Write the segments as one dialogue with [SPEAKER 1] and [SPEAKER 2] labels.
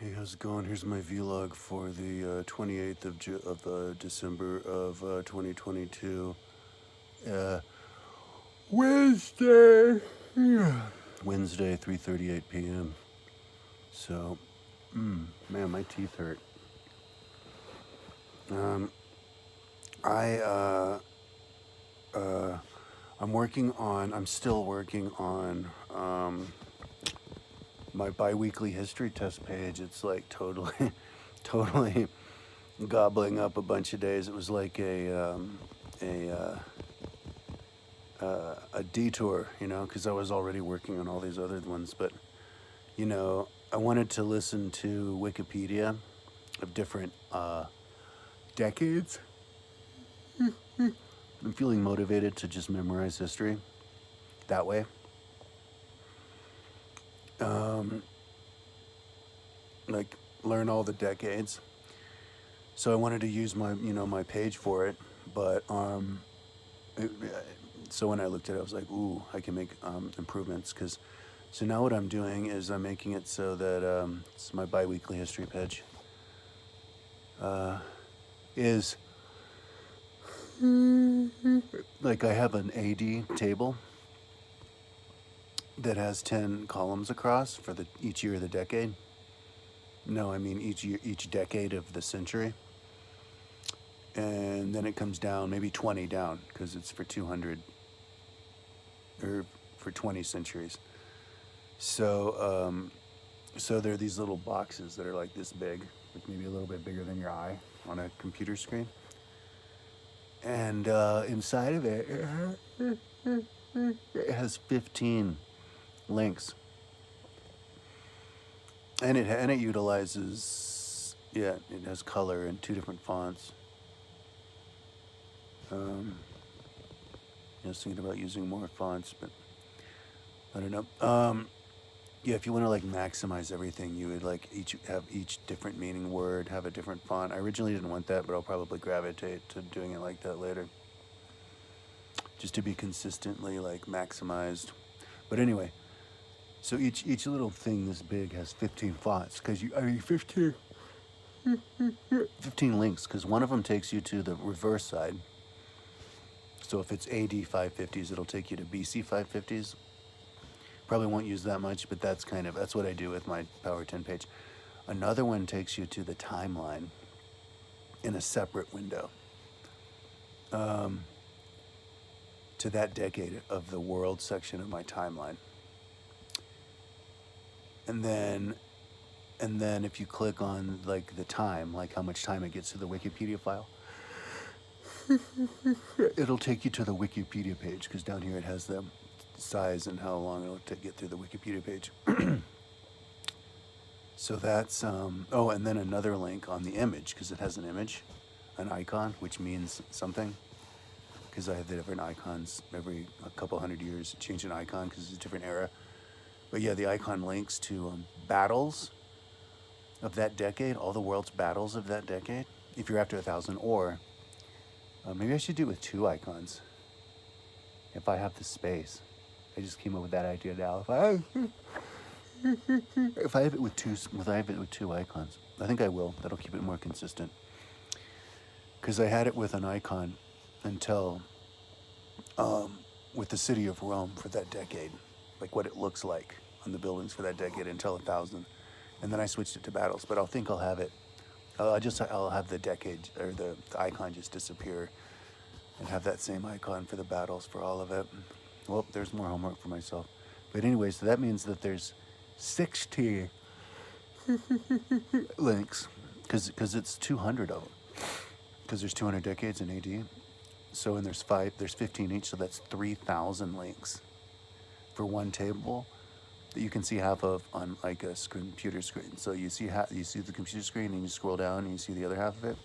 [SPEAKER 1] Hey, how's it going? Here's my vlog for the 28th of December of 2022. Uh, Wednesday. Wednesday, 3:38 p.m. So, man, my teeth hurt. Um, I I'm still working on my biweekly history test page. It's like totally, totally gobbling up a bunch of days. It was like a detour, because I was already working on all these other ones. But I wanted to listen to Wikipedia of different decades. I'm feeling motivated to just memorize history that way. Like learn all the decades. So I wanted to use my page for it, but so when I looked at it, I was like, ooh, I can make improvements. So now what I'm doing is I'm making it so that it's my biweekly history page is like I have an AD table that has 10 columns across for each year of the decade. No, I mean each decade of the century. And then it comes down, maybe 20 down, because it's for 200 or for 20 centuries. So there are these little boxes that are like this big, like maybe a little bit bigger than your eye on a computer screen. And inside of it, it has 15 links, and it utilizes, yeah, it has color and 2 different fonts. I was thinking about using more fonts, but I don't know. Yeah, if you want to like maximize everything, you would like each different meaning word have a different font. I originally didn't want that, but I'll probably gravitate to doing it like that later, just to be consistently like maximized. But anyway, so each little thing this big has 15 fonts, because 15 links, because one of them takes you to the reverse side. So if it's AD 550s, it'll take you to BC 550s. Probably won't use that much, but that's what I do with my Power 10 page. Another one takes you to the timeline in a separate window, to that decade of the world section of my timeline. And then if you click on like the time, like how much time it gets to the Wikipedia file, it'll take you to the Wikipedia page, because down here it has the size and how long it'll get through the Wikipedia page. So that's, oh, and then another link on the image, because it has an image, an icon, which means something. Because I have the different icons every a couple hundred years, change an icon because it's a different era. But yeah, the icon links to battles of that decade, all the world's battles of that decade, if you're after 1,000, or maybe I should do it with 2 icons, if I have the space. I just came up with that idea now. If I have it with 2 icons, I think I will. That'll keep it more consistent. Because I had it with an icon until with the city of Rome for that decade, like what it looks like on the buildings for that decade until 1,000, and then I switched it to battles. But I'll have it. I'll have the decade or the icon just disappear, and have that same icon for the battles for all of it. Well, there's more homework for myself. But anyway, so that means that there's 60 links, because it's 200 of them, because there's 200 decades in AD. So, and there's 15 each, so that's 3,000 links for one table that you can see half of on like a computer screen. So you see the computer screen, and you scroll down and you see the other half of it.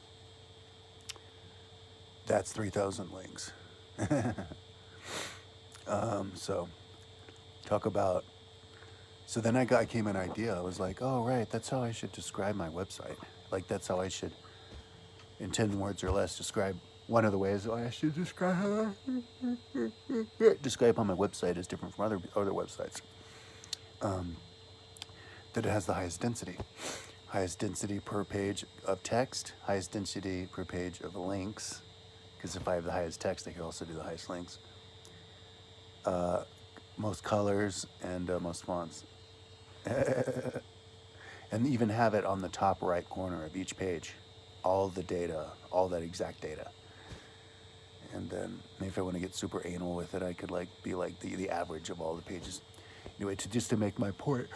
[SPEAKER 1] That's 3,000 links. So talk about. So then I came an idea. I was like, oh right, that's how I should describe my website. Like that's how I should, in 10 words or less, describe. One of the ways I should describe on my website is different from other websites. That it has the highest density. highest density per page of text, highest density per page of links, because if I have the highest text, I can also do the highest links. Most colors and most fonts. And even have it on the top right corner of each page. All the data, all that exact data. And then maybe if I want to get super anal with it, I could like be like the average of all the pages. Anyway, to make my point,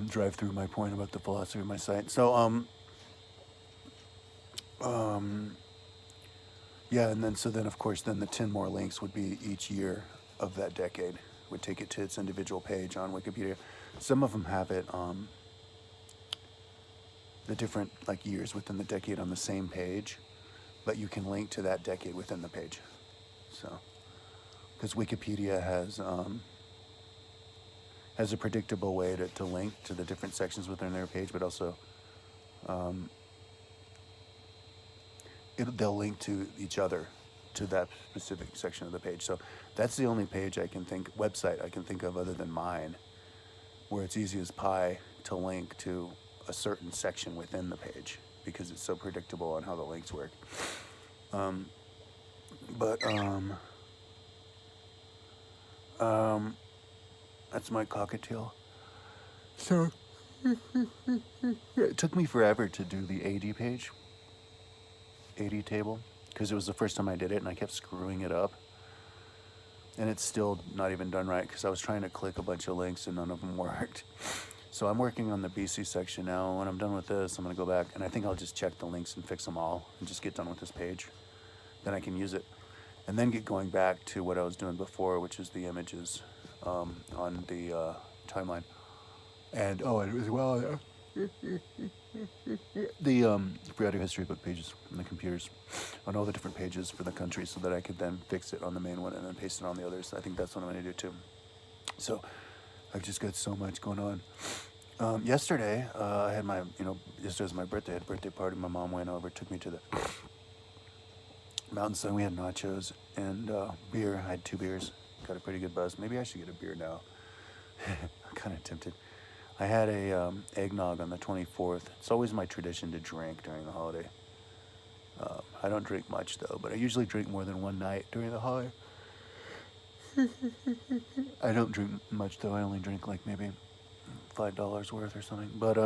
[SPEAKER 1] drive through my point about the philosophy of my site. So, yeah, and then of course, then the 10 more links would be each year of that decade, would take it to its individual page on Wikipedia. Some of them have it, the different like years within the decade on the same page, but you can link to that decade within the page. So, because Wikipedia has a predictable way to link to the different sections within their page, but also they'll link to each other to that specific section of the page. So that's the only page website I can think of other than mine, where it's easy as pie to link to a certain section within the page because it's so predictable on how the links work. That's my cockatiel. So it took me forever to do the AD page, AD table, because it was the first time I did it and I kept screwing it up. And it's still not even done right because I was trying to click a bunch of links and none of them worked. So I'm working on the BC section now. When I'm done with this, I'm going to go back and I think I'll just check the links and fix them all and just get done with this page. Then I can use it. And then get going back to what I was doing before, which is the images on the timeline. And as well, the periodic history book pages on the computers, on all the different pages for the country, so that I could then fix it on the main one and then paste it on the others. I think that's what I'm going to do too. So I've just got so much going on. Yesterday, I had yesterday was my birthday. I had a birthday party. My mom went over, took me to the Mountain Sun. We had nachos and beer. I had 2 beers. Got a pretty good buzz. Maybe I should get a beer now. I'm kind of tempted. I had a eggnog on the 24th. It's always my tradition to drink during the holiday. I don't drink much though, but I usually drink more than one night during the holiday. I don't drink much though. I only drink like maybe $5 worth or something. But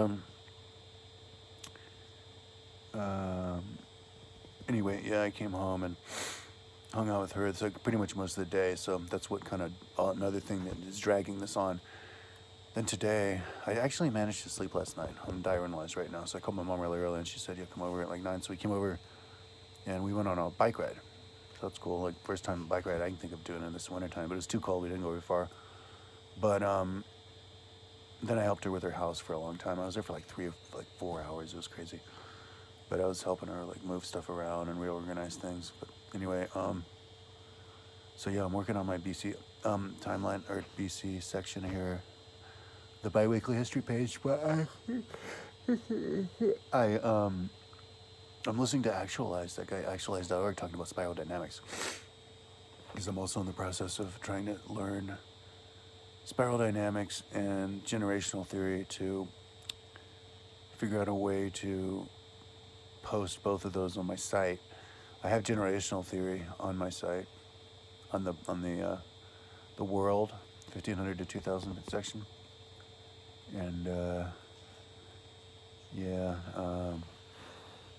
[SPEAKER 1] anyway, yeah, I came home and hung out with her. It's like pretty much most of the day. So that's what kind of another thing that is dragging this on. Then today, I actually managed to sleep last night. I'm diurnalized right now, so I called my mom really early, and she said, "Yeah, come over at like 9." So we came over, and we went on a bike ride. So that's cool. Like first time bike ride I can think of doing in this wintertime, but it was too cold. We didn't go very far. But then I helped her with her house for a long time. I was there for like 4 hours. It was crazy. But I was helping her like move stuff around and reorganize things. But anyway, so yeah, I'm working on my BC timeline or BC section here. The biweekly history page, but I'm listening to Actualize, that guy Actualize.org, talking about spiral dynamics, because I'm also in the process of trying to learn spiral dynamics and generational theory to figure out a way to post both of those on my site. I have generational theory on my site, on the world 1500 to 2000 section. And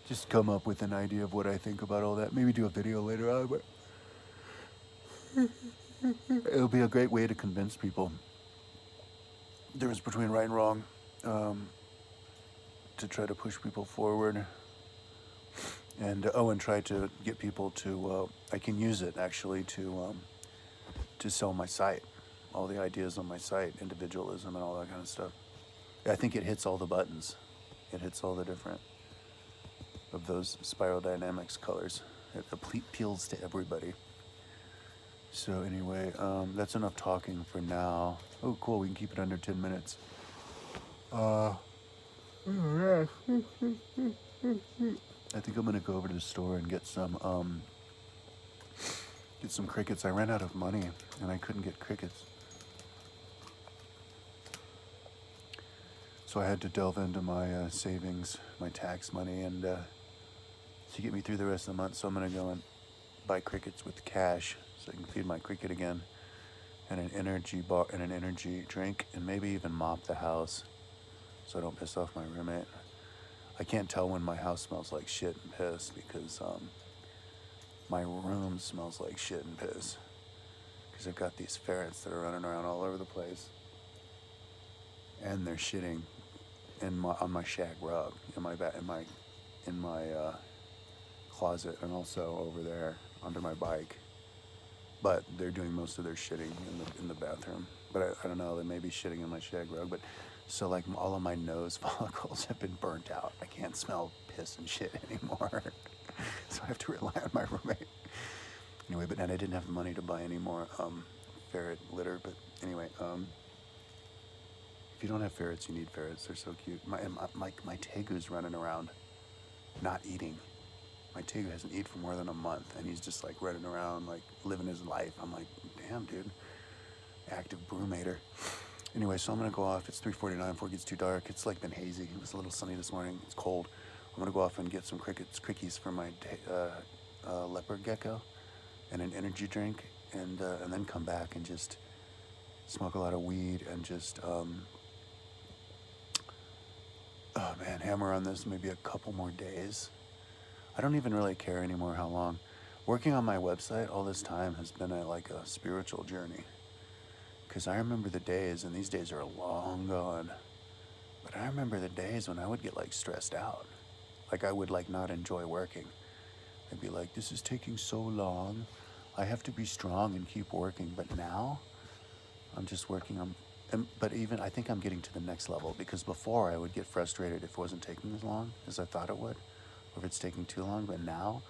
[SPEAKER 1] just come up with an idea of what I think about all that. Maybe do a video later on, but it'll be a great way to convince people the difference between right and wrong, to try to push people forward, and try to get people to I can use it actually to sell my site. All the ideas on my site, individualism and all that kind of stuff. I think it hits all the buttons. It hits all the different of those spiral dynamics colors. It appeals to everybody. So anyway, that's enough talking for now. Oh, cool, we can keep it under 10 minutes. I think I'm gonna go over to the store and get some crickets. I ran out of money and I couldn't get crickets. So I had to delve into my savings, my tax money, and to get me through the rest of the month. So I'm gonna go and buy crickets with cash so I can feed my cricket again, and an energy bar and an energy drink, and maybe even mop the house so I don't piss off my roommate. I can't tell when my house smells like shit and piss because my room smells like shit and piss because I've got these ferrets that are running around all over the place, and they're shitting on my shag rug in my closet, and also over there under my bike. But they're doing most of their shitting in the bathroom. But I don't know, they may be shitting in my shag rug. But so like all of my nose follicles have been burnt out. I can't smell piss and shit anymore. So I have to rely on my roommate. Anyway, but then I didn't have the money to buy any more ferret litter. But anyway, if you don't have ferrets, you need ferrets. They're so cute. My tegu's running around, not eating. My tegu hasn't eaten for more than a month, and he's just like running around, like living his life. I'm like, damn, dude, active brumator. Anyway, so I'm gonna go off. It's 3:49 before it gets too dark. It's like been hazy. It was a little sunny this morning. It's cold. I'm gonna go off and get some quickies for my leopard gecko, and an energy drink, and then come back and just smoke a lot of weed and just oh man, hammer on this maybe a couple more days. I don't even really care anymore how long. Working on my website all this time has been like a spiritual journey. Because I remember the days, and these days are long gone, but I remember the days when I would get like stressed out. Like I would like not enjoy working. I'd be like, this is taking so long. I have to be strong and keep working. But now I'm just working on, but even I think I'm getting to the next level, because before I would get frustrated if it wasn't taking as long as I thought it would, or if it's taking too long. But now,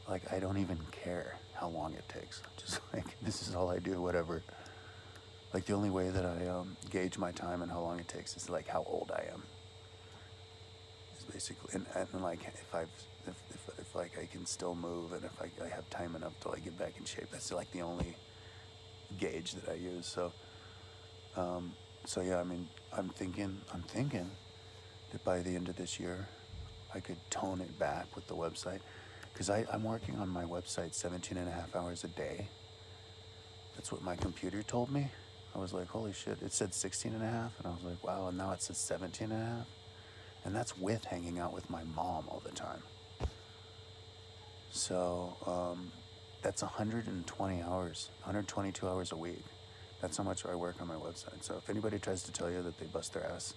[SPEAKER 1] like, I don't even care how long it takes. Just like, this is all I do, whatever. Like the only way that I gauge my time and how long it takes is like how old I am. Is basically, and like if like I can still move, and if I have time enough to like get back in shape. That's like the only gauge that I use. So yeah, I mean, I'm thinking that by the end of this year, I could tone it back with the website, because I'm working on my website 17 and a half hours a day. That's what my computer told me. I was like, holy shit, it said 16 and a half, and I was like, wow, and now it says 17 and a half. And that's with hanging out with my mom all the time. So that's 120 hours, 122 hours a week. That's how much I work on my website. So if anybody tries to tell you that they bust their ass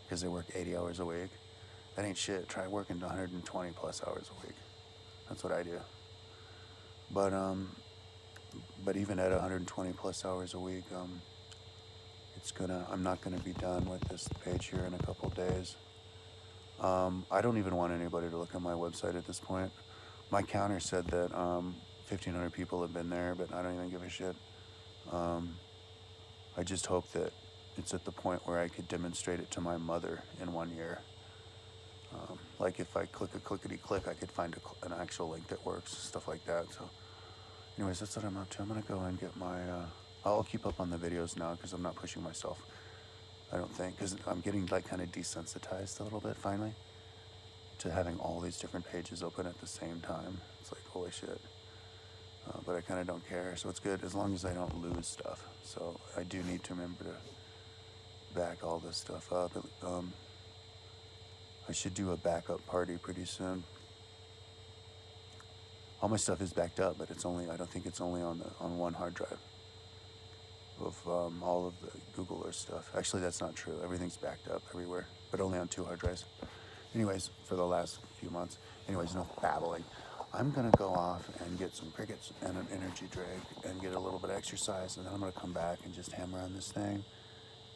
[SPEAKER 1] because they work 80 hours a week, that ain't shit. Try working 120 plus hours a week. That's what I do. But even at 120 plus hours a week, I'm not gonna be done with this page here in a couple days. I don't even want anybody to look at my website at this point. My counter said that 1,500 people have been there, but I don't even give a shit. I just hope that it's at the point where I could demonstrate it to my mother in 1 year. Like if I click a clickety-click, I could find an actual link that works, stuff like that. So anyways, that's what I'm up to. I'm gonna go and get my, I'll keep up on the videos now because I'm not pushing myself, I don't think, because I'm getting like kind of desensitized a little bit finally to having all these different pages open at the same time. It's like, holy shit. But I kind of don't care, so it's good as long as I don't lose stuff. So I do need to remember to back all this stuff up. I should do a backup party pretty soon. All my stuff is backed up, but I don't think it's only on one hard drive of all of the Google Earth stuff. Actually, that's not true. Everything's backed up everywhere, but only on 2 hard drives. Anyways, for the last few months. Anyways, enough babbling. I'm gonna go off and get some crickets and an energy drink and get a little bit of exercise, and then I'm gonna come back and just hammer on this thing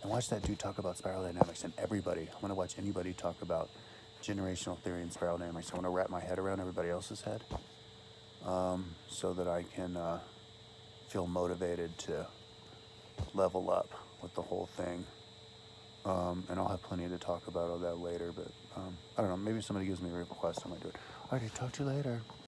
[SPEAKER 1] and watch that dude talk about spiral dynamics. And everybody, I'm gonna watch anybody talk about generational theory and spiral dynamics. I wanna wrap my head around everybody else's head, so that I can feel motivated to level up with the whole thing. And I'll have plenty to talk about all that later, but I don't know, maybe somebody gives me a request, I might do it. Alrighty, talk to you later.